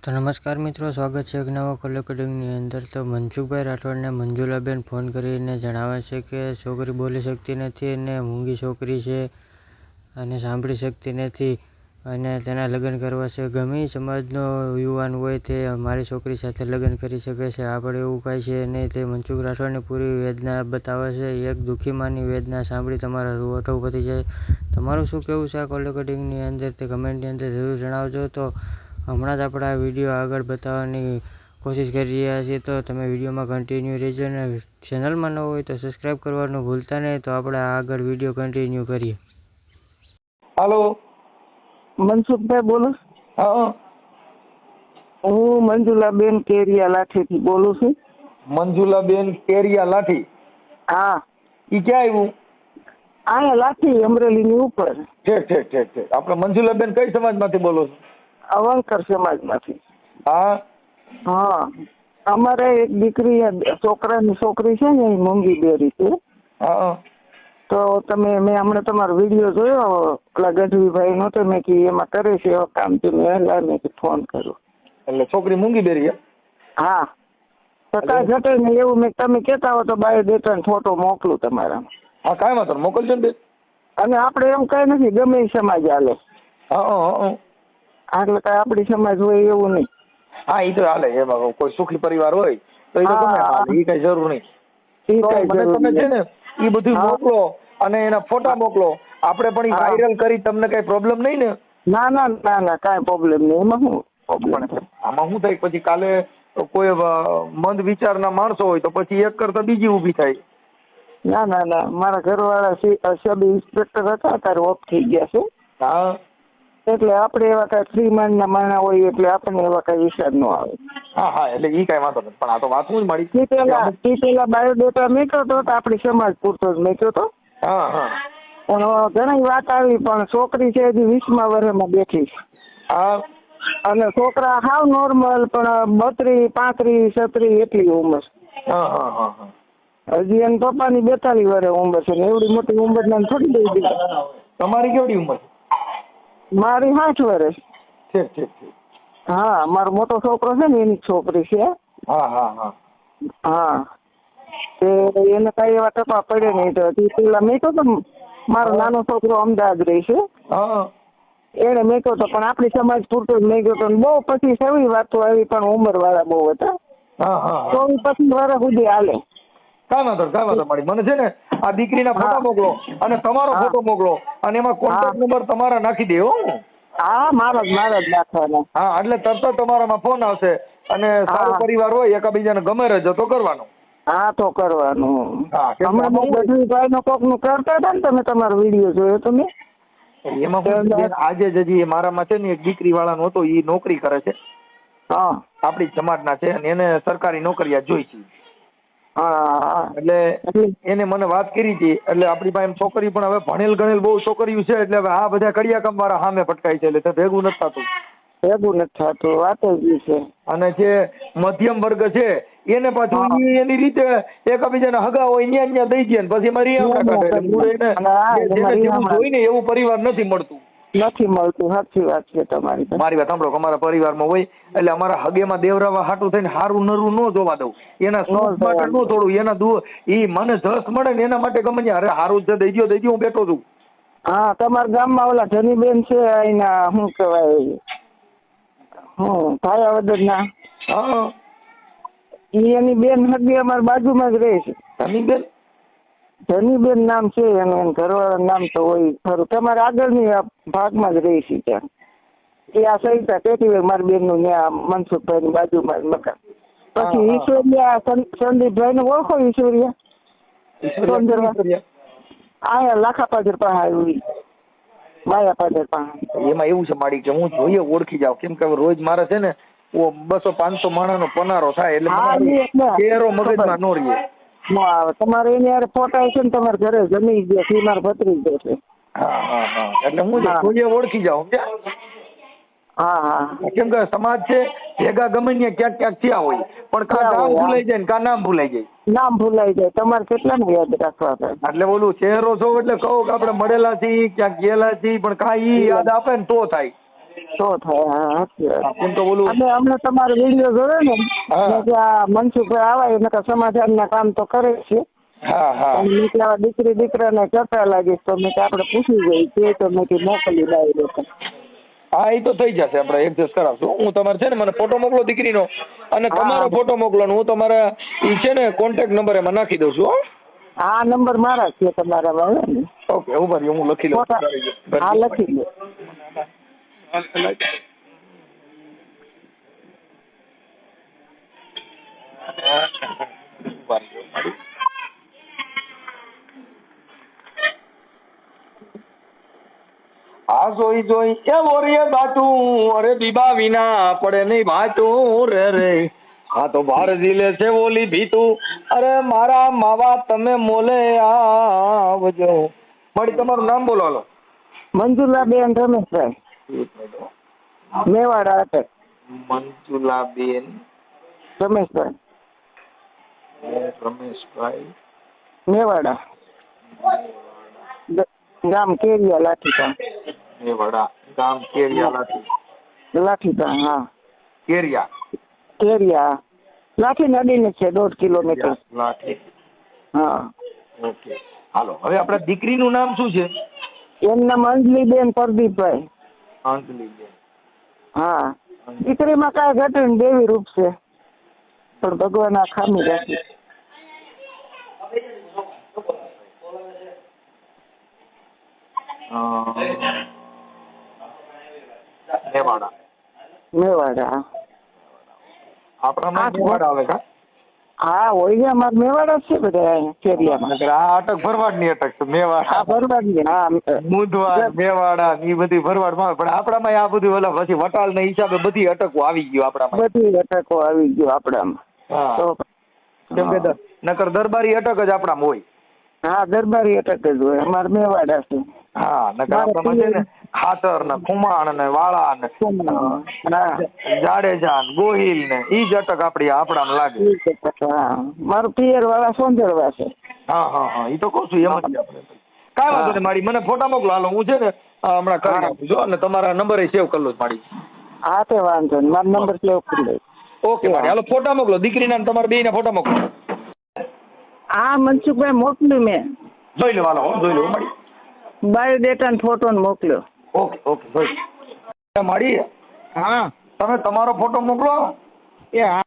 તો નમસ્કાર મિત્રો, સ્વાગત છે એક નવા કોલેકોડિંગની અંદર. તો મનસુખભાઈ રાઠોડને મંજુલાબેન ફોન કરીને જણાવે છે કે છોકરી બોલી શકતી નથી અને મૂંગી છોકરી છે અને સાંભળી શકતી નથી અને તેના લગ્ન કરવા છે. ગમે સમાજનો યુવાન હોય તે મારી છોકરી સાથે લગ્ન કરી શકે છે. આપણે એવું કાંઈ છે નહીં. તે મનસુખ રાઠોડની પૂરી વેદના બતાવે છે. એક દુઃખી માની વેદના સાંભળી તમારા રૂવાટો પતી જાય. તમારું શું કહેવું છે આ કોલેકોડિંગની અંદર તે કમેન્ટની અંદર જરૂર જણાવજો. તો હમણાં જ આપણે આ વિડીયો આગળ બતાવવાની કોશિશ કરી રહ્યા છીએ, તો તમે વિડીયોમાં કન્ટિન્યુ રહેજો અને ચેનલમાં ન હોય તો સબસ્ક્રાઈબ કરવાનું ભૂલતા નહીં. તો આપણે આગળ વિડીયો કન્ટિન્યુ કરીએ. હાલો, મનસુખભાઈ બોલો. હા, હું મંજુલાબેન કેરિયા લાઠીથી બોલું છું. મંજુલાબેન કેરિયા લાઠી. હા, ઈ ક્યાં આવ્યું? અહીંયા લાઠી અમરેલીની ઉપર. ઠીક. આપણે મંજુલાબેન કઈ સમાજમાંથી બોલો છો? અવંકર સમાજમાંથી. હા, હા, અમારે એક દીકરી છોકરાની છોકરી છે ને, એ મૂંગી બેરી છે. હા, તો મેં હમણાં તમારો વિડીયો જોયો પેલા ગઢવીભાઈ નો, તો મેં કીધું એમાં કરે છે એવા કામ, તો મેં ફોન કર્યો. એટલે છોકરી મૂંગી બેરી? હા, તો કાંઈ ઘટે નહીં એવું. મેં તમે કહેતા હો તો બાયોડેટા ને ફોટો મોકલું તમારા. હા, કાંઈ વાંધો નહીં, મોકલજો ને બેન. અને આપણે એમ કઈ નથી, ગમે એ સમાજ હાલે. હા, એટલે કઈ આપણી સમાજ હોય એવું નહીં. હા, ઈ તો હાલે. એમાં કોઈ સુખી પરિવાર હોય તો ઈ તો ગમે હાલે, ઈ કઈ જરૂર નહીં. મને તમે છે ને ઈ બધું મોકલો અને એના ફોટા મોકલો. આપણે પણ ઈ વાયરલ કરી, તમને કઈ પ્રોબ્લેમ નહીં ને? ના, કાંઈ પ્રોબ્લેમ નહીં. એમાં શું પ્રોબ્લેમ? આમાં શું થાય, પછી કાલે કોઈ મંદ વિચારના માણસો હોય તો પછી એક કરતા બીજી ઊભી થાય. ના, મારા ઘરવાળા સબ ઇન્સ્પેક્ટર હતા, અત્યારે ઓફ થઈ ગયા છે. હા, એટલે આપણે એવા કઈ ફ્રી માઇન્ડના માણા હોય એટલે આપણને એવા કઈ વિચાર ન આવે. હા, એટલે ઈ કઈ વાંધો નથી. પણ આ તો વાત હું જ મારી પેલા બાયોડેટા મેક્યો તો આપણી સમાજ પૂરતો જ મેક્યો તો. હા, પણ ઘણી વાત આવી, પણ છોકરી છે હજી 20મા વર્ષમાં બેઠી છે. હા, અને છોકરા હાવ નોર્મલ, પણ 32, 35, 36 એટલી ઉંમર. હા. હજી એના પપ્પાની 42 વર્ષ ઉંમર છે ને એવડી મોટી ઉંમર ના થોડી દઈ દીધી. તમારી કેવડી ઉંમર? મારી 60 વર્ષ. ઠીક. હા, મારો મોટો છોકરો છે ને એની છોકરી છે. હા. એને કઈ એવા ટપા પડે નહીં. તો પેલા મેં કહ્યું તો મારો નાનો છોકરો અમદાવાદ રહે છે. હા, એને મેં કહ્યું તો, પણ આપણી સમાજ પૂરતો જ મેં કહ્યું તો. બહુ પછી એવી વાતો આવી, પણ ઉંમર વાળા બહુ હતા. હા. 24-25 વર્ષ સુધી હાલે. કાંઈ વાંધો મારી. મને છે ને આ દીકરીના ફોટા મોકલો અને તમારો ફોટો મોકલો અને એમાં કોન્ટેક્ટ નંબર તમારા નાખી દે. હા, મારો જ નાખવાનો. હા, એટલે તરત તમારામાં ફોન આવશે અને સારો પરિવાર હોય, એકાબીજાને ગમે રહેજો તો કરવાનું. હા, તો કરવાનું. હમણાં ભાઈ નો કોક નું કરતા હતા ને, તમે તમારો વિડીયો જોયો તમે? એમાં આજે જ મારામાં છે ને એક દીકરી વાળાનો હતો, એ નોકરી કરે છે. હા, આપણી સમાજના છે અને એને સરકારી નોકરિયાત જોઈ છે. એટલે એને મને વાત કરી હતી. એટલે આપણી પાસે છોકરી પણ હવે ભણેલ ગણેલ બહુ છોકરીઓ છે, એટલે હવે આ બધા કડિયા કામ વાળા સામે પટકાય છે, એટલે ભેગું નથી થતું. વાત જ છે. અને જે મધ્યમ વર્ગ છે એને પાછું એની રીતે એકબીજાના હગા હોય ન્યા દઈ દે, પછી એમાં રિયા કાઢે. જોઈને એવું પરિવાર નથી મળતું. સાચી વાત છે તમારી. મારી વાત સાંભળો, અમારા પરિવારમાં હોય એટલે અમારા હગેમાં દેવરાવા હાટું થઈને હારું નરું ન જોવા દઉં. એના સુખ માટે ન થોડું, એના ઈ મને જસ મળે ને એના માટે ગમે. અરે હારું છે, દઈ દો, હું બેઠો છું. હા, તમારા ગામમાં ઓલા ધનીબેન છે, એના શું કહેવાય, ભાયાવદર ના. હા, એની બેન હગી અમારી બાજુમાં જ રહે છે. ધનીબેન નામ છે એનું, ઘરવાળા નામ તો હોય ખરું. તમારે આગળની ભાગમાં જ રહી છે ત્યાં. એ આ સહિતા પેટી મારી બેન નું ત્યાં મનસુખભાઈ ની બાજુમાં જ મકાન. પછી ઈશ્વરિયા સંદીપભાઈ ને ઓળખો? ઈશ્વરિયા આયા લાખાપાદર પાસે આવ્યું, માયા પાદર પાસે. એમાં એવું છે માડી કે હું જોઈએ ઓળખી જાઉં, કેમ કે રોજ મારે છે ને 200-500 માણસનો પનારો થાય, એટલે ચહેરો મગજમાં નો રહીએ. તમારે એની યાર ફોટા છે ને, તમારે ઘરે જમી ગયા છે, મારે ભત્રીજો છે. હા, એટલે હું જોઈએ ઓળખી જાઉં. હા, કેમ કે સમાજ છે ભેગા ગમે ને ક્યાંક થયા હોય, પણ કા નામ ભૂલાઈ જાય ને કા નામ ભૂલાઈ જાય. તમારે કેટલાને યાદ રાખવા પડે? એટલે ઓલું ચહેરો છો એટલે કહું કે આપણે મળેલા છીએ, ક્યાંક ગયેલા છીએ, પણ કાંઈ યાદ આપે ને તો થાય. તો થાય. હા સાચી વાત. કેમ તો બોલું અને અમને તમારો વિડીયો જોયો ને હા. મેં કે આ મનસુખભાઈ આવે એટલે સમાધાનના કામ તો કરે જ છે. હા હા અને મેં કે આ દીકરી દીકરાને કહેતા લાગીશ તો મેં કે આપણે પૂછી જઈએ તો મેં કે મોકલી ડાયરેક્ટ. હા એ તો થઈ જશે, આપણે એડજસ્ટ કરાવશું. હું તમારે છે ને મને ફોટો મોકલો દીકરીનો અને હા. તમારો ફોટો મોકલો ને હું તમારા ઈ છે ને કોન્ટેક્ટ નંબર એમાં નાખી દઉં છું. હો આ નંબર મારા છે તમારા વાળા ને. ઓકે ઉભા રહ્યો હું લખી લઉં. ફોટા હા લખી લો. આ જોઈ જોઈ એ વોરીએ બાટું અરે બીબા વિના પડે નહીં ભાટું રે રે. હા તો બાર જીલે છે ઓલી ભીતું અરે મારા માવા તમે મોલે આવજો. મારી તમારું નામ બોલો હાલો. મંજુલાબેન રમેશભાઈ મેવાડા અટક. મંજુલાબેન રમેશભાઈ રમેશભાઈ મેવાડા ગામ કેરિયા લાઠીકા. મેવાડા ગામ કેરિયા લાઠીકા હા કેરિયા કેરિયા લાઠી નદીને છે 1.5 કિલોમીટર. લાઠી. હા ઓકે હાલો હવે આપણા દીકરીનું નામ શું છે? એનું નામ અંજલીબેન પ્રદીપભાઈ. અંજલીબેન. હા દીકરીમાં કાંઈ ઘટે ને દેવી રૂપ છે પણ ભગવાન આ ખામી રાખી. મેવાડા. મેવાડા આપણામાં મેવાડા આવે કા? હા હોય છે અમારે મેવાડા જ છે બધા કેરિયામાં. નકર આ અટક ભરવાડની અટક છે મેવાડા. હા બરબાદી હા મુંદવા મેવાડા એ બધી ભરવાડમાં પણ આપણામાં આ બધું ઓલા પછી વટાળના હિસાબે બધી અટકો આવી ગયું આપણામાં. બધી અટકો આવી ગયો આપણામાં. હા તો કેમ કે નકર દરબારી અટક જ આપણામાં હોય. હા દરબારી અટક જ હોય અમારે મેવાડા છે. હા નકર આપણામાં છે ને ખાતર ને ખુમાણ ને વાળા ને જાડેજા ને ગોહિલ ને ઈ જ અટક આપણામાં લાગે. હા મારું પિયર વાળા સોંદરવા છે. હા હા હા ઈ તો કહું છું એમ જ આપણે. કાંઈ વાંધો નહીં મારી મને ફોટા મોકલો હાલો હું છે ને હમણાં કરી આપું છું અને તમારા નંબર સેવ કરી લઉં મારી. હા તે વાંધો નહીં મારો નંબર સેવ કરી લે. ઓકે મારી હાલો ફોટા મોકલો દીકરીના ને તમારા બેયના ફોટા મોકલો. હા મનસુખભાઈ મોકલ્યું મેં. જોઈ લો હાલો જોઈ લો મારી. બાયોડેટા ને ફોટો મોકલ્યો. ઓકે ઓકે જોઈ મારી. હા તમે તમારો ફોટો મોકલો. એ હા